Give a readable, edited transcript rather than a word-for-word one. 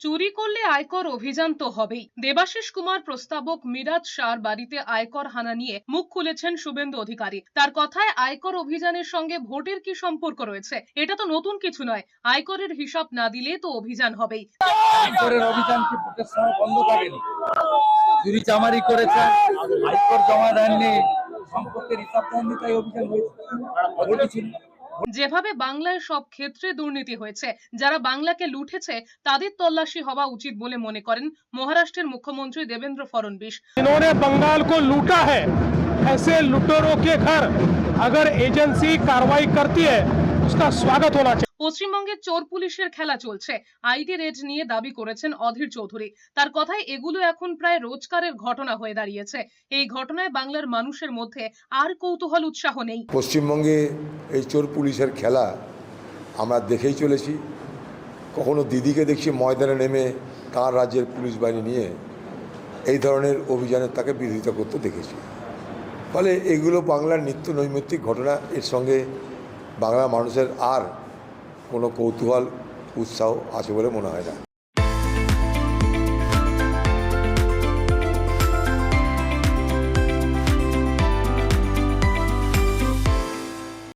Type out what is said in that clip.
চুরি করলে আয়কর অভিযান তো হবেই। দেবাশিস কুমার প্রস্তাবক মিরাজ শাহর বাড়িতে আয়কর হানা নিয়ে মুখ খুলেছেন শুভেন্দু অধিকারী। তার কথায় আয়কর অভিযানের সঙ্গে ভোটের কি সম্পর্ক রয়েছে? এটা তো নতুন কিছু নয়। আয়করের হিসাব না দিলে তো অভিযান হবেই। আয়করের অভিযান কি ভোটের সময় বন্ধ থাকেনি? চুরি চামারি করেছেন, আয়কর জমা দেননি, সম্পত্তির হিসাব দেননি, তাই অভিযান হয়েছে। যেভাবে বাংলায় সব ক্ষেত্রে দুর্নীতি হয়েছে, যারা বাংলাকে লুটেছে তাদের তল্লাশি হওয়া উচিত বলে মনে করেন মহারাষ্ট্রের মুখ্যমন্ত্রী দেবেন্দ্র ফডনবিস। इन्होंने बंगाल को लूटा है, ऐसे लुटेरों के घर अगर एजेंसी कार्रवाई करती है उसका स्वागत होना चाहिए। পশ্চিমবঙ্গে চোর পুলিশের খেলা চলছে, আইটি রেড নিয়ে দাবি করেছেন অধীর চৌধুরী। তার কথায় এগুলো এখন প্রায় রোজকারের ঘটনা হয়ে দাঁড়িয়েছে। এই ঘটনায় বাংলার মানুষের মধ্যে আর কৌতূহল উৎসাহ নেই। পশ্চিমবঙ্গে এই চোর পুলিশের খেলা আমরা দেখেই চলেছি। কখনো দিদিকে দেখছি ময়দানে নেমে তার রাজ্যের পুলিশ বাহিনী নিয়ে এই ধরনের অভিযানের তাকে বিরোধিতা করতে দেখেছি। ফলে এগুলো বাংলার নিত্য নৈমিত্তিক ঘটনা। এর সঙ্গে বাংলার মানুষের আর কোনো কৌতূহল উৎসাহ আছে বলে মনে হয় না।